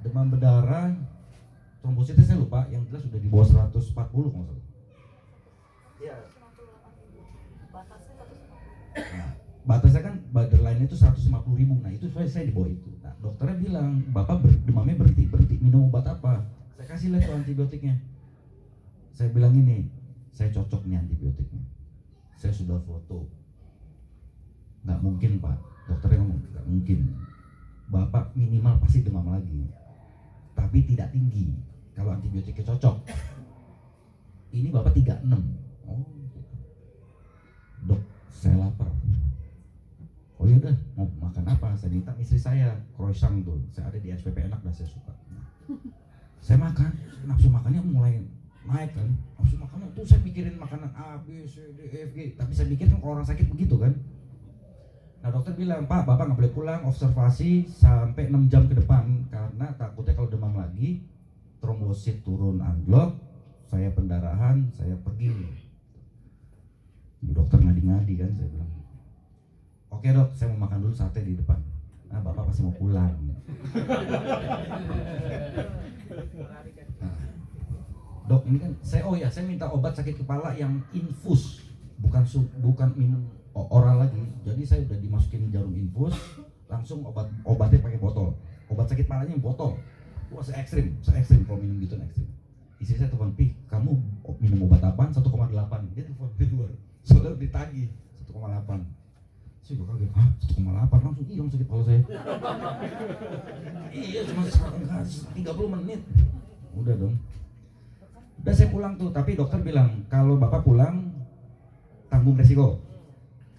demam berdarah, trombositnya saya lupa, yang jelas sudah di bawah 140 kalau nggak salah. Iya. Nah, batasnya kan borderline itu 150.000. Nah itu saya di bawah itu. Nah dokternya bilang, bapak demamnya berhenti, minum obat apa? Saya kasih lah tuh antibiotiknya. Saya bilang ini, saya cocok nih antibiotiknya. Saya sudah foto. Nggak mungkin pak, dokternya ngomong nggak mungkin. Bapak minimal pasti demam lagi, tapi tidak tinggi. Kalau antibiotiknya cocok. Ini bapak 36. Oh, dok, saya lapar. Oh ya udah, mau makan apa? Saya minta istri saya croissant tuh. Saya ada di SPP enak dah, saya suka. Saya makan, nafsu makannya mulai naik kan. Nafsu makannya tuh saya mikirin makanan A, B, C, D, E, F, G. Tapi saya pikir kan orang sakit begitu kan. Nah dokter bilang, Pak, bapak nggak boleh pulang, observasi sampai 6 jam ke depan karena takutnya kalau demam lagi, trombosit turun anjlok, saya pendarahan, saya pergi. Dokter ngadi-ngadi kan, saya bilang, oke dok, saya mau makan dulu sate di depan. Nah bapak pasti mau pulang. Nah, dok ini kan, saya minta obat sakit kepala yang infus, bukan minum oral lagi. Jadi saya udah dimasukin jarum infus, langsung obatnya pakai botol. Obat sakit kepalanya yang botol. Wah saya ekstrim kalau minum gitu ekstrim. Istri saya telepon, Pi, kamu minum obat apaan? 1,8. Dia telepon di luar, soalnya ditagih 1,8. Saya juga kaget, 1,8 langsung hilang sakit kepala saya. Iya cuma 30 menit. Udah dong. Udah saya pulang tuh, tapi dokter bilang kalau bapak pulang tanggung resiko.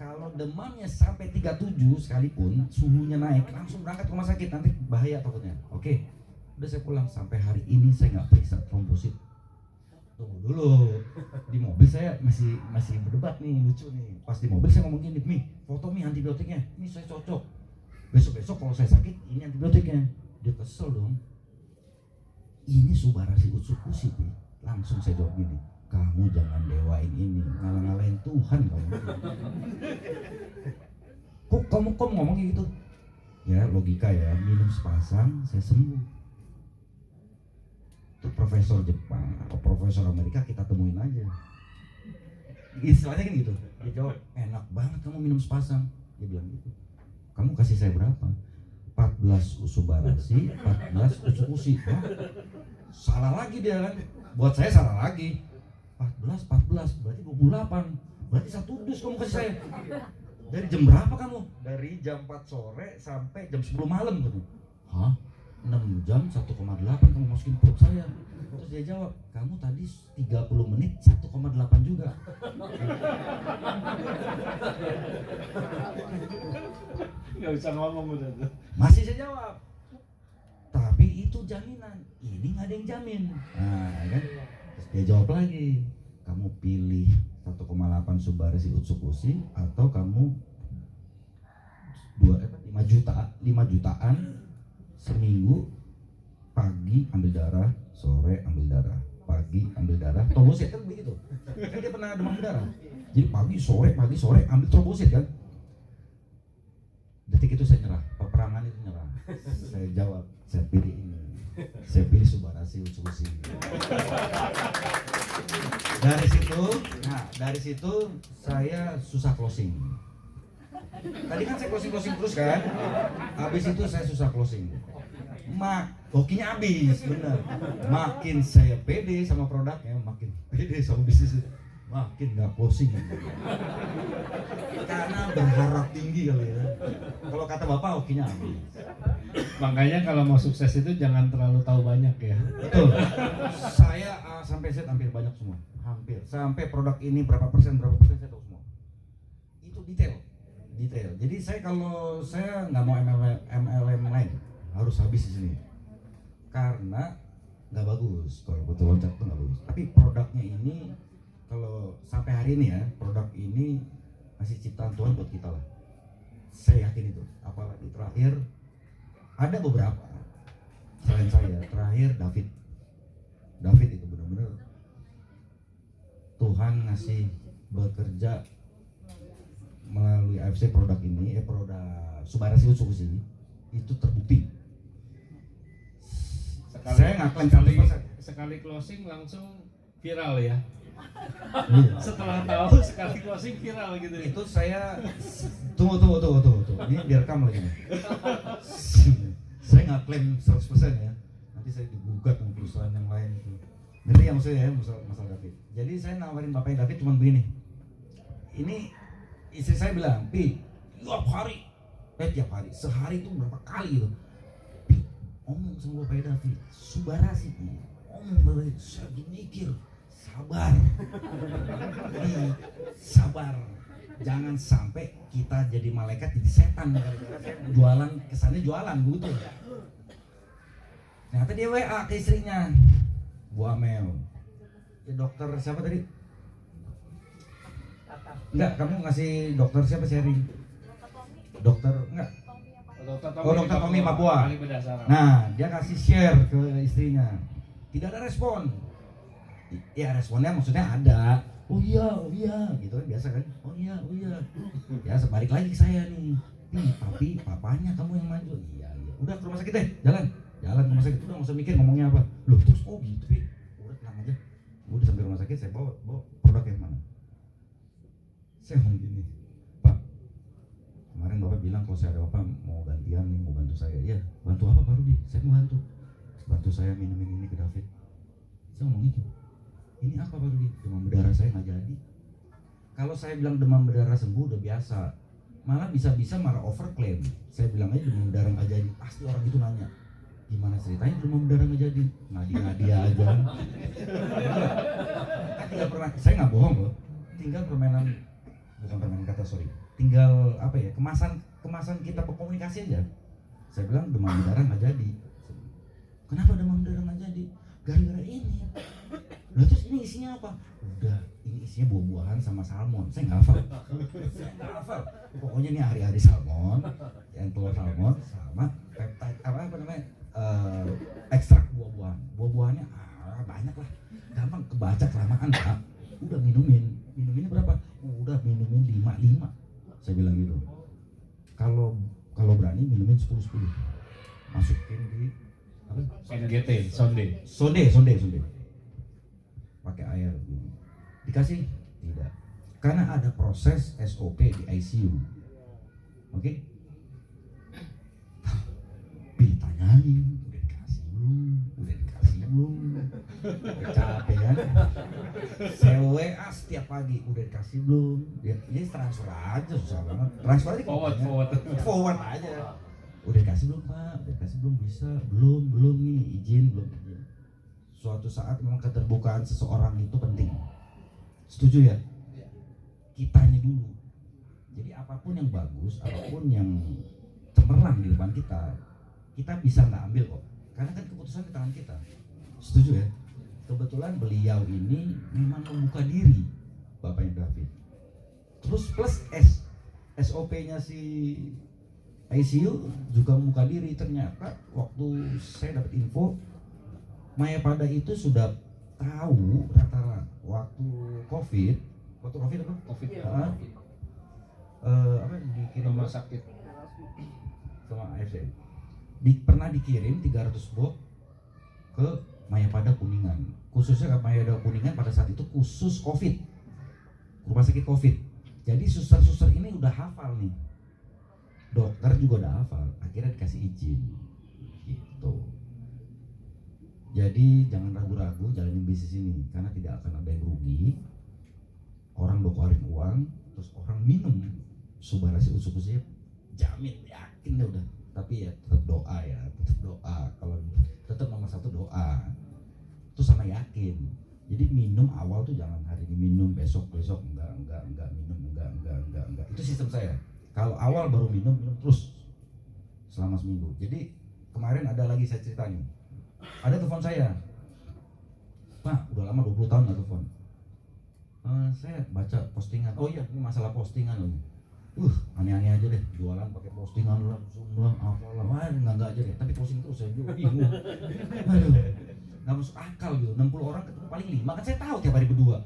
Kalau demamnya sampai 37 sekalipun, suhunya naik, langsung berangkat ke rumah sakit, nanti bahaya takutnya. Oke, udah saya pulang. Sampai hari ini saya nggak periksa trombosit. Tunggu dulu, di mobil saya masih berdebat nih, lucu nih. Pas di mobil saya ngomong gini, Mi, foto Mi antibiotiknya, ini saya cocok. Besok kalau saya sakit, ini antibiotiknya. Dia kesel dong. Ini Subarasi Utsukushi, Mi. Langsung saya jawab gini, kamu jangan dewain ini, ngalah-ngalahin Tuhan kamu. Kok kamu ngomong gitu? Ya logika ya, minum sepasang saya sembuh. Itu profesor Jepang atau profesor Amerika kita temuin aja. Istilahnya kan gitu. Dia jawab, enak banget kamu minum sepasang. Dia bilang gitu. Kamu kasih saya berapa? 14 Subarasi, 14 Utsukushi. Salah lagi dia kan. Buat saya salah lagi. 14 berarti 28. Berarti 1 dus kamu kasih saya. Dari jam berapa kamu? Dari jam 4 sore sampai jam 10 malam gitu. Hah? 6 jam 1,8 kamu masukin perut saya. Terus dia jawab, kamu tadi 30 menit 1,8 juga. Nggak bisa ngomong udah tuh. Masih saya jawab, tapi itu jaminan, ini nggak ada yang jamin. Nah kan, terus dia jawab lagi, kamu pilih 1,8 Subarasi Utsukushi atau kamu 5 jutaan seminggu, pagi ambil darah, sore ambil darah, pagi ambil darah, trombosit kan begitu. Kan dia pernah demam berdarah. Jadi pagi sore ambil trombosit kan. Detik itu saya nyerah, peperangan itu nyerah. Saya jawab, saya pilih ini. Saya pilih Subarasi Utsukushi. Dari situ saya susah closing. Tadi kan saya closing terus kan. Habis itu saya susah closing. Hokinya habis, bener. Makin saya pede sama produknya, makin pede sama bisnisnya, makin nggak closing. Karena berharap tinggi kali ya. Kalau kata bapak, hokinya habis. Makanya kalau mau sukses itu jangan terlalu tahu banyak ya. Betul. Saya sampai set hampir banyak semua, hampir. Sampai produk ini berapa persen saya tahu semua. Itu detail. Jadi saya nggak mau MLM lain, harus habis di sini. Karena nggak bagus, kalau betul loncat itu nggak bagus. Tapi produknya ini, kalau sampai hari ini ya, produk ini masih ciptaan Tuhan buat kita lah. Saya yakin itu. Apalagi terakhir ada beberapa selain saya. Terakhir David itu benar-benar Tuhan ngasih bekerja melalui AFC produk ini, produk Subarasi Utsukushi itu terbukti. nggak klaim 100%. Sekali closing langsung viral ya. Iya. Setelah tahu sekali closing viral gitu ya. Itu saya tunggu. Ini direkam lagi nih. Saya nggak klaim 100% ya. Nanti saya digugat sama perusahaan yang lain itu. Ngerti ya maksudnya ya masalah David. Jadi saya nawarin bapaknya David cuma begini. Ini istri saya bilang, Pi, tiap hari, sehari itu berapa kali gitu. Pi, omong sama bapaknya David, Subarasi, Pi, omong bapaknya, saya mikir, sabar, sabar. Jangan sampai kita jadi malaikat jadi setan. Jualan, kesannya jualan gitu. Ternyata dia WA ke istrinya, Bu Amel. Ya, dokter siapa tadi? Enggak, kamu ngasih dokter siapa sharing? Dokter enggak? Dokter Tommy Papua. Nah, dia kasih share ke istrinya. Tidak ada respon. Ya responnya maksudnya ada. Oh iya, gitu kan biasa kan. Oh iya. Ya sebalik lagi ke saya nih. Tapi papanya kamu yang maju. Iya. Udah ke rumah sakit deh, jalan ke rumah sakit. Udah nggak usah mikir ngomongnya apa. Loh terus gitu Pi. Udah tenang aja. Udah sampai rumah sakit saya bawa produk yang mana. Saya ngomong gini, Pak, kemarin Bapak bilang kalau saya ada apa mau gantian nih, mau bantu saya. Iya, bantu apa Pak Rudi? Saya mau bantu saya minumin ini ke David. Saya ngomong gitu. Ini apa Pak Rudi? Demam berdarah saya nggak jadi. Kalau saya bilang demam berdarah sembuh udah biasa, malah bisa-bisa malah overclaim. Saya bilang aja demam berdarah nggak jadi, pasti orang itu nanya, gimana ceritanya demam berdarah nggak jadi? Ngadi aja. Kan tinggal pernah, saya nggak bohong loh. Tinggal bukan permainan kata, tinggal apa ya, kemasan kita berkomunikasi aja. Saya bilang demam berdarah nggak jadi. Kenapa demam berdarah nggak jadi? Gara-gara ini. Lalu terus ini isinya apa? Udah, ini isinya buah-buahan sama salmon. Saya nggak hafal. Pokoknya ini hari-hari salmon, yang telur salmon sama peptide apa namanya, ekstrak buah-buahan. Buah-buahannya banyak lah. Gampang kebaca kelamaan Pak. Udah minuminnya berapa? Udah minumin 5. Saya bilang gitu. Kalau berani minumin 10. Masukin di apa? NGT, sonde. Pakai air. Dikasih? Tidak. Karena ada proses SOP di ICU. Oke? Ditanyain, udah dikasih belum? Capek kan? Saya WA setiap pagi, udah dikasih belum? Dia transfer aja, susah banget. Transfer aja forward aja. Udah dikasih belum Pak? Udah dikasih belum? Bisa? Belum nih, izin. Suatu saat memang keterbukaan seseorang itu penting. Setuju ya? Kitanya dulu. Jadi apapun yang bagus, apapun yang cemerlang di depan kita bisa nggak ambil kok. Karena kan keputusan di tangan kita. Setuju ya? Kebetulan beliau ini memang membuka diri, Bapaknya David. Terus plus SOP-nya si ICU juga membuka diri. Ternyata waktu saya dapat info, Mayapada itu sudah tahu rata-rata waktu COVID apa? Dikirim Rumah sakit sama AFC. Pernah dikirim 300 box ke Mayapada Kuningan. Khususnya ke Mayapada Kuningan pada saat itu khusus COVID, rumah sakit COVID. Jadi suster-suster ini udah hafal nih. Dokter juga udah hafal. Akhirnya dikasih izin. Gitu. Jadi jangan ragu-ragu jalanin bisnis ini, karena tidak akan ada yang rugi. Orang udah keluarin uang, terus orang minum Subarasi usuk-usuknya, jamin, yakin deh udah. Tapi ya tetap doa ya, Kalau tetap nomor 1 doa. Itu sama yakin. Jadi minum awal tuh jangan hari ini minum, besok enggak minum, enggak. Itu sistem saya. Kalau awal baru minum terus selama seminggu. Jadi kemarin ada lagi saya cerita nih. Ada telepon saya, Pak, udah lama 20 tahun nggak telepon. Saya baca postingan. Oh iya, ini masalah postingan loh. Aneh-aneh aja deh, jualan pakai postingan lah, apalah, enggak aja deh. Tapi posting terus saya juga bingung. Aduh, nggak masuk akal gitu. 60 orang ketemu paling 5, kan saya tahu tiap hari berdua.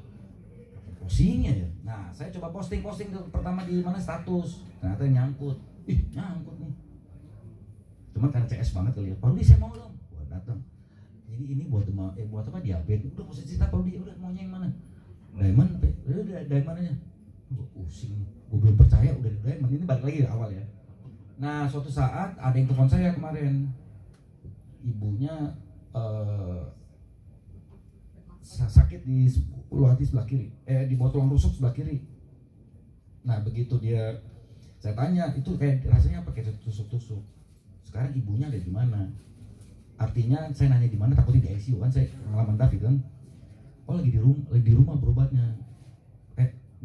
Postingnya ya. Nah, saya coba posting pertama di mana status. Ternyata nyangkut. Nyangkut nih. Cuman karena CS banget kali ya. Pak Rudi saya mau dong. Datang. Jadi buat buat apa diabetes, udah nggak usah cerita Pak Rudi, udah maunya yang mana, diamond, udah diamond aja. Gue pusing, gue belum percaya udah di diamond. Ini balik lagi awal ya. Nah suatu saat ada yang telepon saya kemarin, ibunya sakit di ulu hati sebelah kiri, di bawah tulang rusuk sebelah kiri. Nah begitu saya tanya itu kayak rasanya apa, kayak tusuk-tusuk. Sekarang ibunya ada di mana? Artinya saya nanya di mana, takutnya di ICU kan, saya pengalaman David kan. Oh lagi di rumah berobatnya.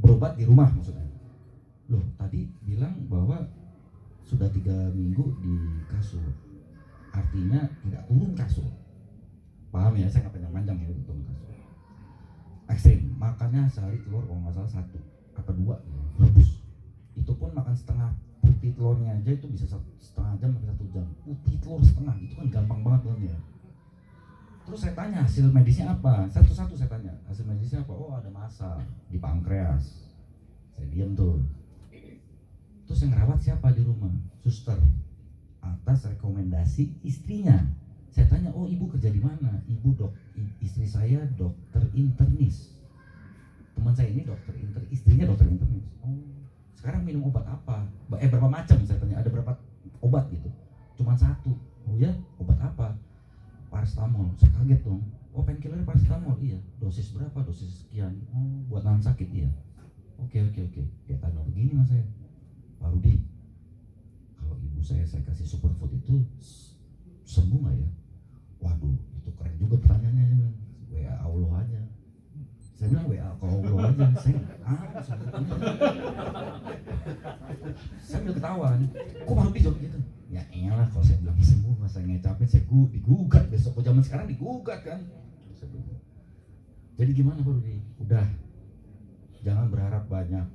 Berobat di rumah maksudnya. Loh tadi bilang bahwa sudah 3 minggu di kasur, artinya tidak turun kasur. Paham ya, saya nggak panjang-panjang ya untuk turun kasur. Ekstrim, makannya sehari telur kalau nggak salah 1 atau 2 rebus. Itu pun makan setengah putih telurnya aja itu bisa setengah jam sampai 1 jam. Putih telur setengah itu kan gampang banget kan ya. Terus saya tanya hasil medisnya apa, satu-satu saya tanya hasil medisnya apa. Oh ada massa di pankreas. Saya diam tuh. Terus yang ngerawat siapa di rumah? Suster, atas rekomendasi istrinya. Saya tanya, oh ibu kerja di mana? Istri saya dokter internis. Teman saya ini istrinya dokter internis. Oh, sekarang minum obat apa? Berapa macam? Saya tanya, ada berapa obat gitu? Cuman 1. Oh ya, obat apa? Paracetamol. Saya kaget dong. Oh painkiller paracetamol, iya. Dosis berapa? Dosis sekian. Oh buat nahan sakit, iya. Oke. Dia tanya begini mas saya, Pak Rudi, kalau ibu saya kasih superfood itu sembuh nggak ya? Waduh, itu keren juga pertanyaannya. WA Allah aja. Saya bilang WA Allah aja. Saya udah ketahuan. Kok Pak Rudi jawab gitu? Ya iyalah, kalau saya bilang sembuh, masa ngecapin saya digugat besok. Kok zaman sekarang digugat kan? Jadi gimana Pak Rudi? Udah, jangan berharap banyak.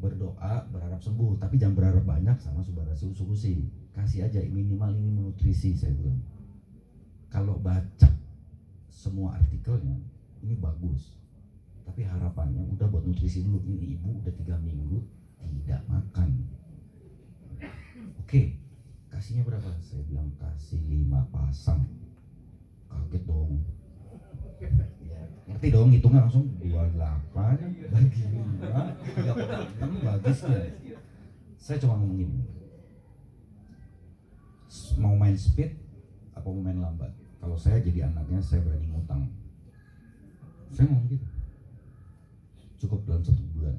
Berdoa, berharap sembuh, tapi jangan berharap banyak sama solusi. Kasih aja minimal ini nutrisi, saya bilang. Kalau baca semua artikelnya, ini bagus. Tapi harapannya udah buat nutrisi dulu. Ini ibu udah 3 minggu tidak makan. Oke, kasihnya berapa? Saya bilang kasih 5 pasang. Kaget dong. Ngerti dong, hitungnya langsung 28 bagi 5 3,6 bagi sekian. Saya cuma ngomong gini, mau main speed apa mau main lambat? Kalau saya jadi anaknya, saya berani ngutang. Saya ngomong gitu, cukup dalam 1 bulan.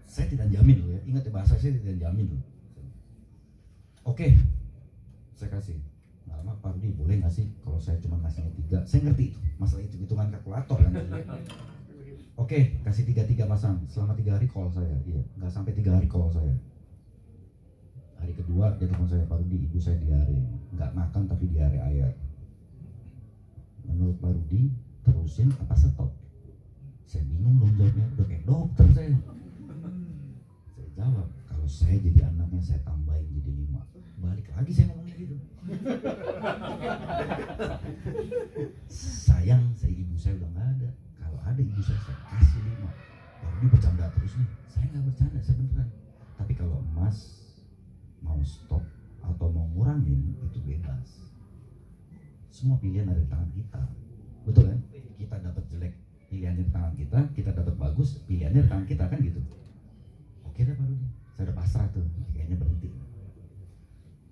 Saya tidak jamin loh ya, ingat ya bahasa saya tidak jamin loh. Oke, saya kasih. Lama Pak Rudi boleh nggak sih kalau saya cuma kasihnya 3? Saya ngerti itu masalah hitungan kalkulator kan. Oke, kasih 3 pasang selama 3 hari call saya. Iya, nggak sampai 3 hari call saya. Hari kedua dia telepon saya, Pak Rudi, ibu saya diare, nggak makan tapi diare air. Menurut Pak Rudi terusin apa stop? Saya bingung dong jawabnya, udah kayak dokter saya. Saya jawab, kalau saya jadi anaknya saya tambahin jadi 5. Balik lagi saya ngomongnya gitu. Sayang, ibu saya udah nggak ada. Kalau ada ibu saya kasih 5. Baru dia bercanda terus nih. Saya nggak bercanda, saya beneran. Tapi kalau emas mau stop atau mau ngurangin itu bebas. Semua pilihan ada di tangan kita, betul kan? Kita dapat jelek, pilihannya di tangan kita. Kita dapat bagus, pilihannya di tangan kita kan gitu. Oke deh Pak Rudi, saya udah pasrah tuh, kayaknya berhenti.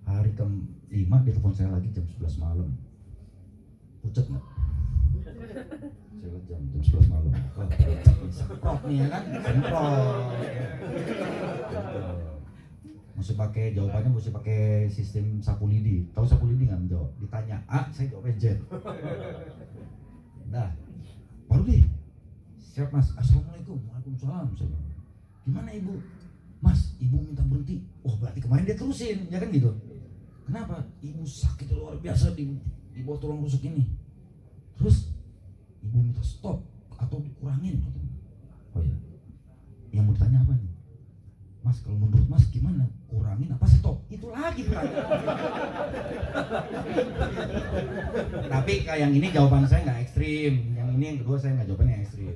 Hari ke-5 dia telepon saya lagi jam 11 malam. Pucet nggak? Saya lihat jam 11 malam. Wah, semprot nih ya kan? Semprot. Mesti pakai jawabannya, mesti pakai sistem sapu lidi. Tahu sapu lidi nggak menjawab? Ditanya A, saya jawabnya Z. Nah, Pak Rudi, siap mas. Assalamualaikum. Waalaikumsalam. Saya bilang, gimana ibu? Mas, ibu minta berhenti. Oh berarti kemarin dia terusin, ya kan gitu. Kenapa? Ibu sakit luar biasa di bawah tulang rusuk ini. Terus ibu minta stop atau dikurangin. Oh ya, yang mau ditanya apa nih? Mas, kalau menurut mas gimana? Kurangin apa stop? Itu lagi pertanyaan. Tapi kayak yang ini jawaban saya nggak ekstrim. Yang ini yang kedua saya nggak jawabannya ekstrim.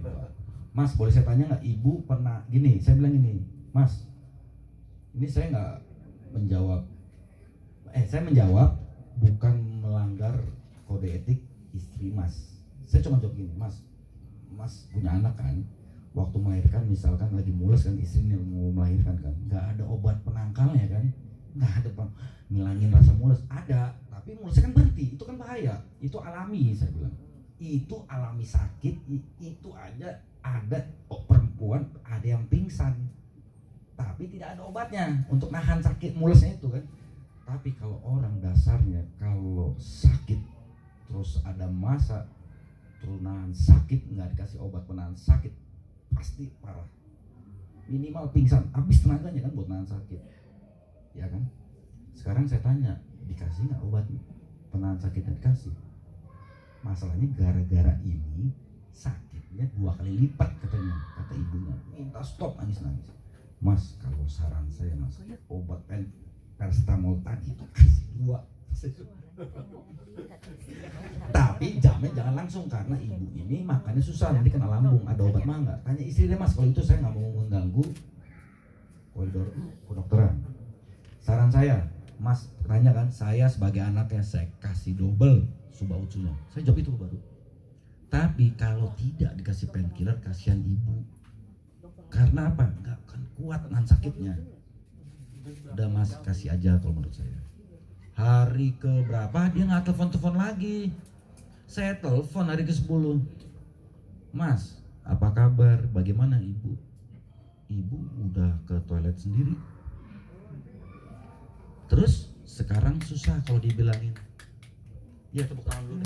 Mas, boleh saya tanya nggak? Ibu pernah gini? Saya bilang gini, Mas. Ini saya nggak menjawab. Saya menjawab bukan melanggar kode etik istri mas. Saya cuma jawab gini, mas punya anak kan, waktu melahirkan misalkan lagi mules kan, istrinya mau melahirkan kan, nggak ada obat penangkalnya kan, nggak ada ngilangin rasa mules, ada, tapi mulesnya kan berhenti, itu kan bahaya, itu alami, saya bilang, itu alami sakit, itu aja ada perempuan ada yang pingsan, tapi tidak ada obatnya untuk nahan sakit mulesnya itu kan. Tapi kalau orang dasarnya kalau sakit terus ada masa terus nahan sakit, nggak dikasih obat penahan sakit, pasti parah, minimal pingsan, habis tenaganya kan buat nahan sakit, ya kan. Sekarang saya tanya, dikasih nggak obat penahan sakitnya? Dikasih. Masalahnya gara-gara ini sakitnya 2 kali lipat katanya, kata ibunya, minta stop nangis-nangis. Mas, kalau saran saya mas, obat paracetamol tadi itu kasih 2. Tapi jamnya jangan langsung, karena ibu ini makannya susah, nanti kena lambung. Ada obat mah nggak? Tanya istri deh mas, kalau itu saya nggak mau mengganggu koridor kedokteran. Saran saya, mas tanya kan, saya sebagai anaknya saya kasih double suba ucunya. Saya jawab itu baru. Tapi kalau tidak dikasih painkiller, kasihan ibu. Karena apa? Nggak akan kuat nahan sakitnya. Udah mas, kasih aja kalau menurut saya. Hari ke berapa dia nggak telepon lagi. Saya telepon hari ke-10. Mas, apa kabar? Bagaimana ibu? Ibu udah ke toilet sendiri. Terus sekarang susah kalau dibilangin. Ya tepuk tangan dulu.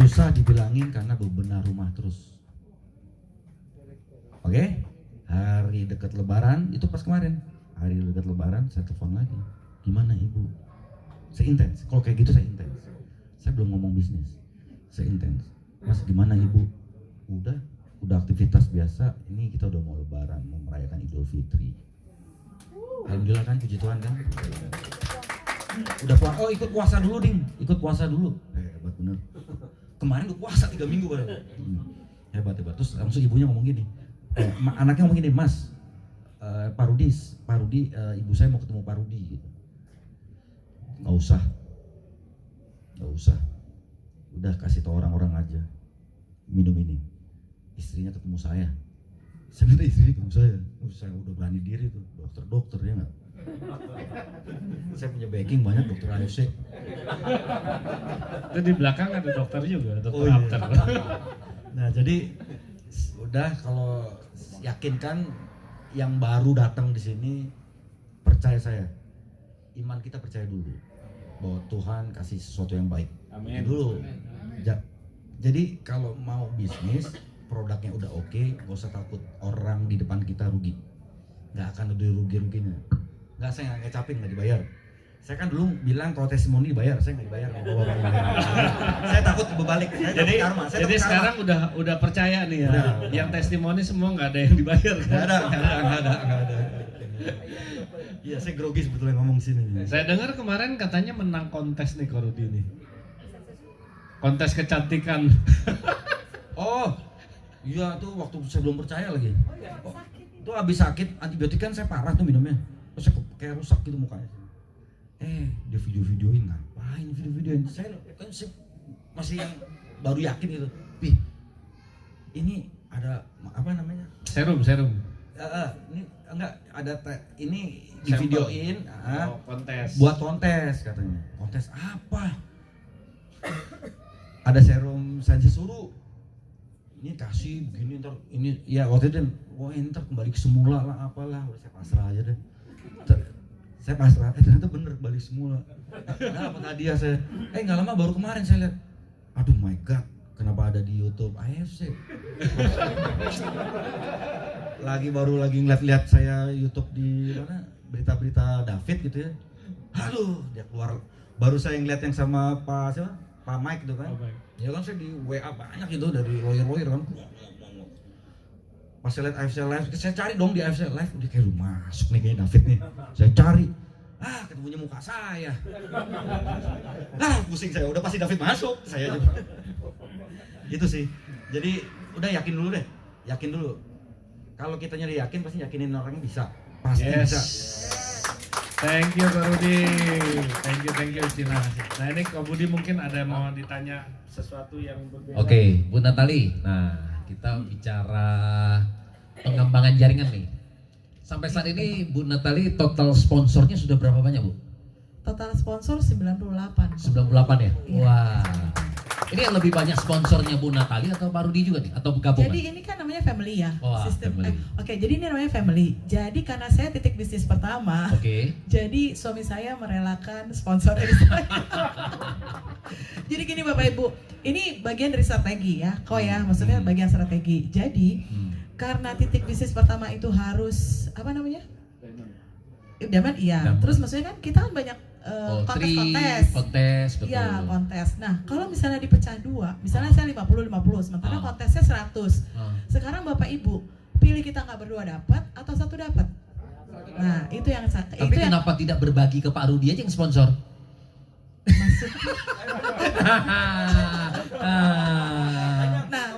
Susah dibilangin karena bebenah rumah terus. Oke? Hari dekat lebaran, itu pas kemarin. Hari dekat lebaran saya telepon lagi. Gimana ibu? Saya intens. Kalau kayak gitu saya intens. Saya belum ngomong bisnis. Saya intens. Mas gimana ibu? Udah aktivitas biasa. Ini kita udah mau lebaran, mau merayakan Idul Fitri. Alhamdulillah kan, puji Tuhan kan. Udah puasa. Oh ikut puasa dulu ding. Ikut puasa dulu. Hebat bener. Kemarin udah puasa 3 minggu baru. Hebat. Terus langsung ibunya ngomong gini. Anaknya ngomong gini, Mas, Pak Rudi, ibu saya mau ketemu Pak Rudi gitu. Nggak usah. Udah kasih tau orang-orang aja. Minum ini. Istrinya ketemu saya. Saya minta istrinya ketemu saya. Saya udah berani diri tuh. Dokter ya nggak? Saya punya backing banyak, dokter AFC. Itu di belakang ada dokter juga, dokter after. Nah jadi udah, kalau yakinkan yang baru datang di sini, percaya saya, iman kita percaya dulu bahwa Tuhan kasih sesuatu yang baik. Amin. Dulu. Jadi kalau mau bisnis, produknya udah oke, gak usah takut orang di depan kita rugi. Nggak akan ada rugi-ruginya. Nggak, saya nggak ngecapin, nggak dibayar. Saya kan dulu bilang kalau testimoni dibayar, saya nggak dibayar. Saya takut berbalik. Jadi sekarang udah percaya nih ya. Yang testimoni semua nggak ada yang dibayar. Nggak ada. Iya, saya grogi sebetulnya ngomong sini. Saya dengar kemarin katanya menang kontes nih Ko Rudi nih. Kontes kecantikan. Oh, iya tuh waktu saya belum percaya lagi. Oh, itu habis sakit antibiotik kan saya parah tuh minumnya. Terus saya kayak rusak gitu mukanya. Dia video-videoin, ngapain video-videoin? Saya kan masih yang baru yakin gitu. Ini ada apa namanya? Serum. Ini enggak ada ini di videoin. Kontes. Buat kontes katanya. Kontes apa? Ada serum sensi suru. Ini kasih begini, ntar ini ya waktu itu ntar kembali ke semula lah apalah, udah saya pasrah aja deh. Saya pasrah, ternyata bener balik semula. Dapat hadiah saya. Nggak lama baru kemarin saya lihat. Aduh my god, kenapa ada di YouTube AFC? Baru lagi ngeliat saya YouTube di mana, berita-berita David gitu ya. Aduh, dia keluar. Baru saya ngeliat yang sama Pak Mike gitu kan. Ya kan saya di WA banyak gitu dari lawyer kan. Pas saya lihat AFC Live, saya cari dong di AFC Live, udah kayak masuk nih kayaknya David nih. Saya cari, ketemunya muka saya. Pusing saya, udah pasti David masuk, saya aja. Gitu sih. Jadi udah yakin dulu deh, yakin dulu. Kalau kitanya udah yakin, pasti yakinin orangnya bisa, pasti bisa. Thank you Kak Rudi. Thank you Cina. Nah ini Kak Budi mungkin ada yang mau ditanya sesuatu yang berbeda. Oke, Bu Natali. Nah, kita bicara pengembangan jaringan nih. Sampai saat ini Bu Natali total sponsornya sudah berapa banyak, Bu? Total sponsor 98. 98 ya? Iya. Wah. Ini yang lebih banyak sponsornya Bu Natali atau Pak Rudi juga nih? Atau gabungan? Jadi ini kan namanya family ya. Wah, family. Oke, jadi ini namanya family. Jadi karena saya titik bisnis pertama, Oke. jadi suami saya merelakan sponsor dari saya. Jadi gini Bapak Ibu, ini bagian dari strategi ya, kok ya, maksudnya bagian strategi. Jadi karena titik bisnis pertama itu harus apa namanya? Diamond, iya. Diamond. Terus maksudnya kan kita kan banyak kontes. betul. Iya, kontes. Nah, kalau misalnya dipecah dua, misalnya saya 50-50, sementara kontesnya 100. Sekarang Bapak Ibu, pilih kita nggak berdua dapat atau satu dapat. Nah, itu yang Tapi itu yang kenapa tidak berbagi ke Pak Rudi aja yang sponsor? nah,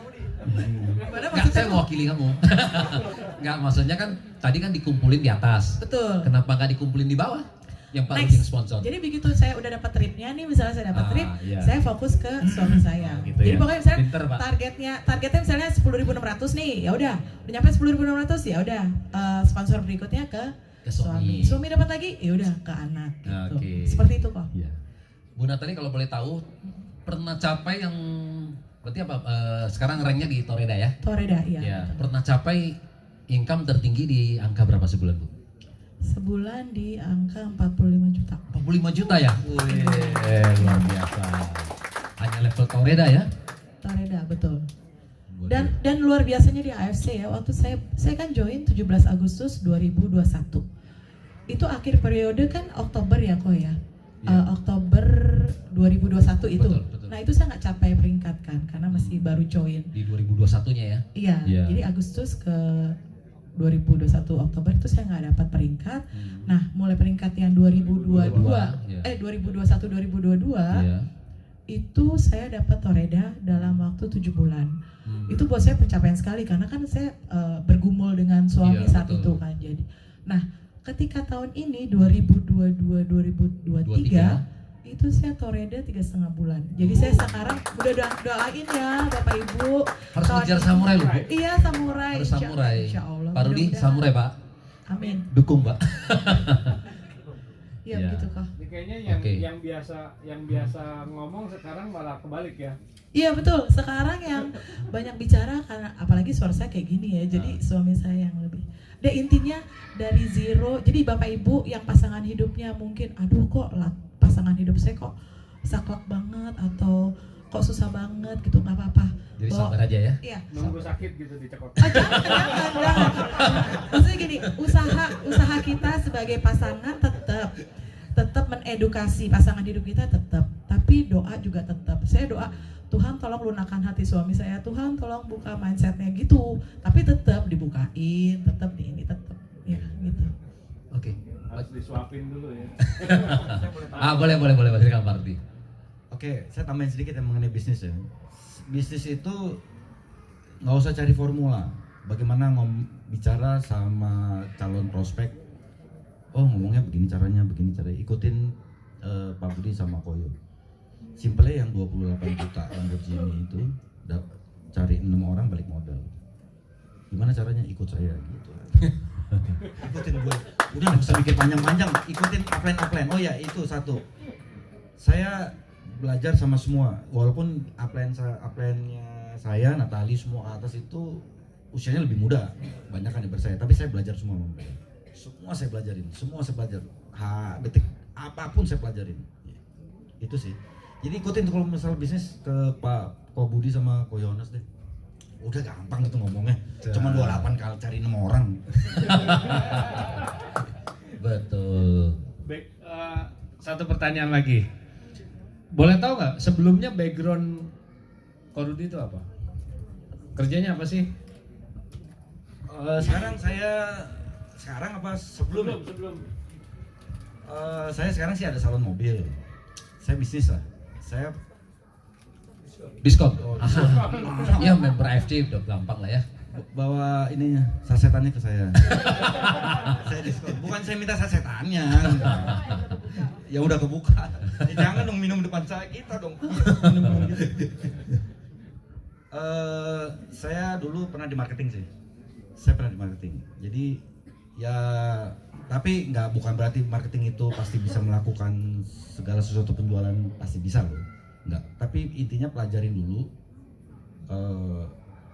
gimana Enggak, saya maksudnya? mewakili kamu. Enggak, maksudnya kan tadi kan dikumpulin di atas. Betul. Kenapa nggak dikumpulin di bawah? Yang Pak Rudi Next. yang sponsor. Jadi begitu saya udah dapat tripnya nih, misalnya saya dapat trip, iya. saya fokus ke suami saya. Gitu Jadi ya. pokoknya misalnya Pinter, Pak. targetnya misalnya 10.600 nih, ya udah nyampe 10.600 ya udah sponsor berikutnya ke suami. Suami dapat lagi, ya udah ke anak gitu. Oke. Seperti itu kok. Iya. Bu Natali kalau boleh tahu pernah capai yang berarti apa? Sekarang ranknya di Toreda ya? Toreda, iya. Ya. betul. Pernah capai income tertinggi di angka berapa sebulan, Bu? Sebulan di angka 45 juta. 45 juta ya? Wih, luar biasa. Hanya level Toreda ya? Toreda, betul. Dan luar biasanya di AFC ya, waktu saya kan join 17 Agustus 2021. Itu akhir periode kan Oktober ya kok ya. Iya. Oktober 2021 itu. Betul. Nah, itu saya nggak capai peringkat kan karena masih baru join. Di 2021-nya ya? Iya, Iya. jadi Agustus ke 2021 Oktober itu saya nggak dapat peringkat. Nah, mulai peringkat yang 2021 Iya. itu saya dapat Toreda dalam waktu 7 bulan. Itu buat saya pencapaian sekali karena kan saya bergumul dengan suami Iya, saat betul. itu kan. Jadi, nah ketika tahun ini 2022-2023 itu saya Toreda 3,5 bulan. Jadi saya sekarang udah doain ya Bapak Ibu. Harus Tahun ngejar ini- samurai loh, Bu. Iya, samurai. Harus samurai. Insya Allah. Pak Rudi, mudah-mudahan. samurai Pak. Amin. Dukung Pak. Iya Iya. begitu kok. Ini kayaknya Oke. yang biasa ngomong sekarang malah kebalik ya. Iya betul. Sekarang yang banyak bicara karena apalagi suara saya kayak gini ya. Jadi suami saya yang lebih. Dan intinya dari zero. Jadi Bapak Ibu yang pasangan hidupnya mungkin aduh kok pasangan hidup saya kok saklek banget atau kok susah banget gitu, nggak apa-apa. Jadi Bawa- sabar aja ya. Iya. Nunggu sakit gitu dicekot. Jangan. Maksudnya gini, usaha kita sebagai pasangan tetap menedukasi pasangan hidup kita tetap, tapi doa juga tetap. Saya doa Tuhan tolong lunakan hati suami saya, Tuhan tolong buka mindsetnya gitu, tapi tetap dibukain, tetap di ini tetap ya gitu. Oke. Harus disuapin dulu ya. Boleh silakan Pak Rudi. Oke, saya tambahin sedikit yang mengenai bisnis ya. Bisnis itu nggak usah cari formula. Bagaimana bicara sama calon prospek. Oh ngomongnya begini caranya. Ikutin Pak Budi sama Koyo. Simpelnya yang 28 juta Lamborghini itu cari 6 orang balik modal. Gimana caranya? Ikut saya gitu. Ikutin gue. Udah nggak usah mikir panjang-panjang. Ikutin upline. Oh ya itu satu. Saya belajar sama semua, walaupun upline-nya saya, Natali semua atas itu usianya lebih muda, banyak kan daripada saya, tapi saya belajar semua sama mereka. Semua saya belajarin, detik apapun saya pelajarin. Itu sih. Jadi ikutin tuh kalau misal bisnis ke Pak Ko Budi sama Ko Yonas deh. Udah gampang itu ngomongnya. Cuma 28 kali cari 6 orang. Betul. Baik, satu pertanyaan lagi. Boleh tahu nggak sebelumnya background Korudi itu apa? Kerjanya apa sih? Sekarang apa sebelum? Sebelum. Saya sekarang sih ada salon mobil. Saya bisnis lah. Saya Diskon. Oh, Ya member AFC udah gampang lah ya. bawa ininya, sasetannya ke saya. Saya diskon. Bukan saya minta sasetannya. Ya udah kebuka. Jangan dong minum depan saya, kita dong. Minum gitu. Saya dulu pernah di marketing sih. Saya pernah di marketing. Jadi ya, tapi bukan berarti marketing itu pasti bisa melakukan segala sesuatu penjualan, pasti bisa loh. Enggak. Tapi intinya pelajarin dulu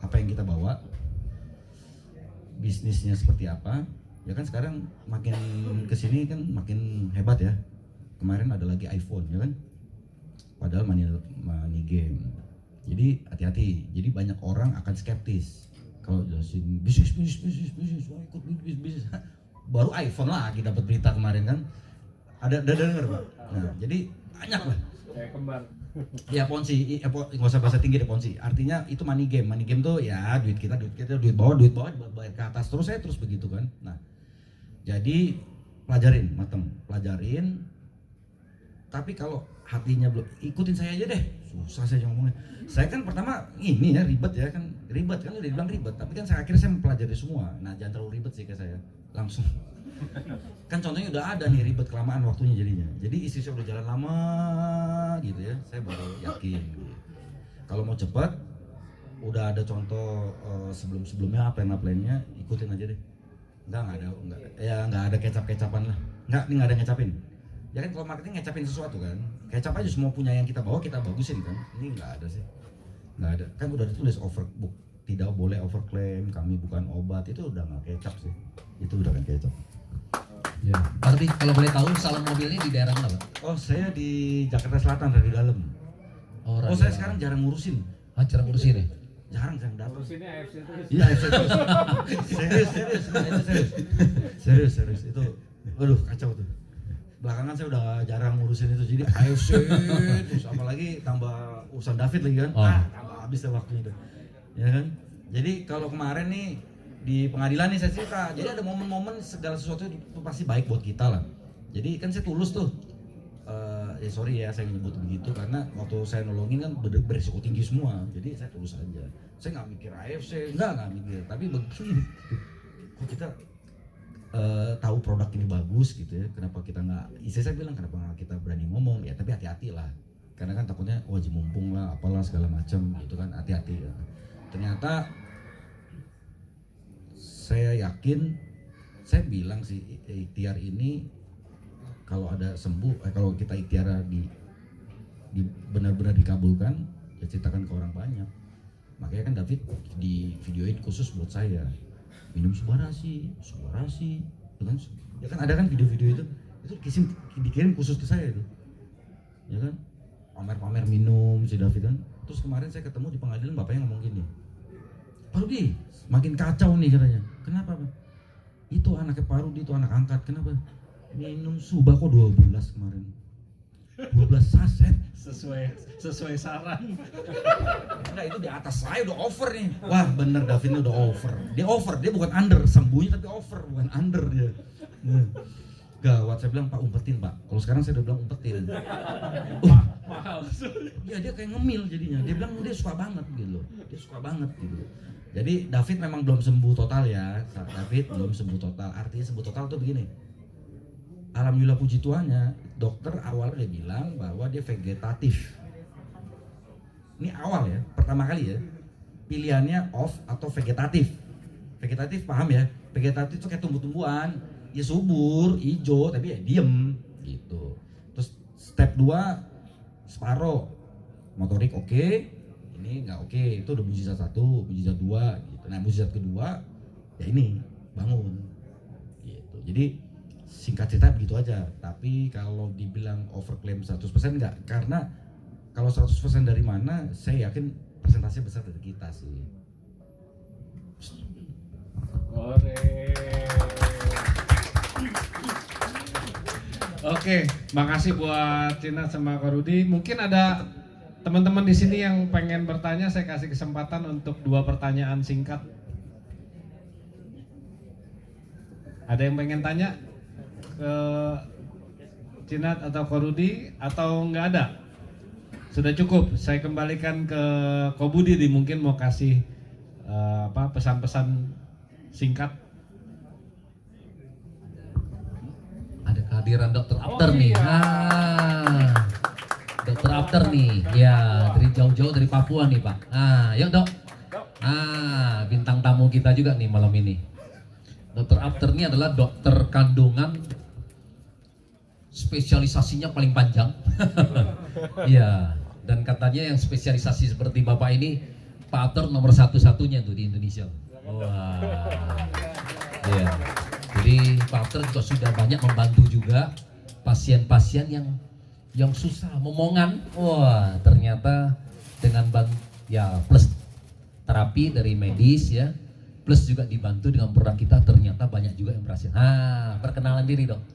apa yang kita bawa, bisnisnya seperti apa. Ya kan sekarang makin kesini kan makin hebat ya. Kemarin ada lagi iPhone ya kan. Padahal money game. Jadi hati-hati. Jadi banyak orang akan skeptis kalau jelasin bisnis, wah ikut bisnis. Baru iPhone lagi dapat berita kemarin kan. Ada denger Pak. Nah, jadi banyak lah. Kayak kembar. Ya Ponzi, nggak usah bahasa tinggi deh Ponzi. Artinya itu money game. Money game tuh ya duit bawah bayar ke atas terus saya terus begitu kan. Nah, jadi pelajarin, pelajarin. Tapi kalau hatinya belum, ikutin saya aja deh. Susah saya ngomongnya. Saya kan pertama ini ya ribet kan udah dibilang ribet. Tapi kan akhirnya saya mempelajari semua. Nah, jangan terlalu ribet sih ke saya. Langsung. Kan contohnya udah ada nih ribet kelamaan waktunya jadinya. Jadi istri saya udah jalan lama gitu ya, saya baru yakin gitu. Kalau mau cepat udah ada contoh sebelumnya plan-nya ikutin aja deh. Enggak ada kecap-kecapan lah. Ini enggak ada ngecapin. Ya kan kalau marketing ngecapin sesuatu kan. Kecap aja semua punya yang kita bawa kita bagusin kan. Ini enggak ada sih. Enggak ada. Kan udah ditulis overbook, tidak boleh overclaim, kami bukan obat. Itu udah enggak kecap sih. Itu udah kan kecap. Ya. Berarti kalau boleh tahu salon mobilnya di daerah mana, Pak? Oh, saya di Jakarta Selatan dari dalam. Oh, Saya sekarang jarang ngurusin. Jarang ngurusin ya? Jarang datang. Ngurusinnya AFC terus. Iya, serius. Itu waduh kacau tuh. Belakangan saya udah jarang ngurusin itu. Jadi AFC terus apalagi tambah urusan David lagi kan. Tambah habis deh waktunya tuh. Ya kan? Jadi kalau kemarin nih di pengadilan nih saya cerita, jadi ada momen-momen segala sesuatu itu pasti baik buat kita lah. Jadi kan saya tulus tuh, sorry ya saya nyebut begitu karena waktu saya nolongin kan berisiko tinggi semua, jadi saya tulus aja. Saya nggak mikir AFC, nggak mikir, tapi begini, kok kita tahu produk ini bagus gitu ya, kenapa kita nggak? Istri saya bilang kenapa nggak kita berani ngomong ya, tapi hati-hati lah, karena kan takutnya wajib mumpung lah, apalah segala macam gitu kan, hati-hati ya. Ternyata saya yakin, saya bilang sih ikhtiar ini kalau ada sembuh, kalau kita ikhtiar di benar-benar dikabulkan, ya ceritakan ke orang banyak. Makanya kan David di videoin khusus buat saya, minum subarasi, ya kan ada kan video-video itu dikirim khusus ke saya itu, ya kan, pamer-pamer minum si David kan. Terus kemarin saya ketemu di pengadilan, bapaknya ngomong gini, Pak Rudi, makin kacau nih katanya. Kenapa Pak? Itu anaknya Pak Rudi, itu anak angkat, kenapa? Minum suba kok 12 kemarin. 12 saset. Sesuai saran. Enggak, itu di atas saya udah over nih. Wah bener David ini udah over. Dia bukan under, sembunyi tapi over, bukan under dia. Gawat, saya bilang Pak umpetin Pak. Kalau sekarang saya udah bilang umpetin. Mahal. Ya dia kayak ngemil jadinya. Dia bilang dia suka banget gitu. Dia suka banget gitu. Jadi David memang belum sembuh total ya. David belum sembuh total. Artinya sembuh total tuh begini. Alhamdulillah puji Tuhannya, dokter awalnya dia bilang bahwa dia vegetatif. Ini awal ya, pertama kali ya. Pilihannya off atau vegetatif. Vegetatif paham ya? Vegetatif itu kayak tumbuh-tumbuhan, ya subur, hijau, tapi ya diem gitu. Terus step 2 separoh, motorik oke, ini nggak oke, itu udah mujizat 1, mujizat 2 gitu. Nah mujizat kedua ya ini bangun gitu. Jadi singkat cerita begitu aja. Tapi kalau dibilang overclaim 100% enggak, karena kalau 100% dari mana, saya yakin presentasinya besar dari kita sih. Oke, makasih buat Cina sama Kak Rudi. Mungkin ada teman-teman di sini yang pengen bertanya, saya kasih kesempatan untuk 2 pertanyaan singkat. Ada yang pengen tanya ke Cinat atau Kak Rudi atau nggak ada? Sudah cukup, saya kembalikan ke Ko Budi, mungkin mau kasih pesan-pesan singkat. Ada kehadiran Dokter After nih. Dokter After nih. Ya, dari jauh-jauh dari Papua nih, Pak. Yuk, Dok. Bintang tamu kita juga nih malam ini. Dokter After ini adalah dokter kandungan spesialisasinya paling panjang. Iya, dan katanya yang spesialisasi seperti Bapak ini Pak After nomor satu-satunya tuh di Indonesia. Wah. Iya. Jadi Pak After juga sudah banyak membantu juga pasien-pasien yang susah momongan. Wah, ternyata dengan plus terapi dari medis ya, plus juga dibantu dengan produk kita, ternyata banyak juga yang berhasil. Perkenalan diri, Dok.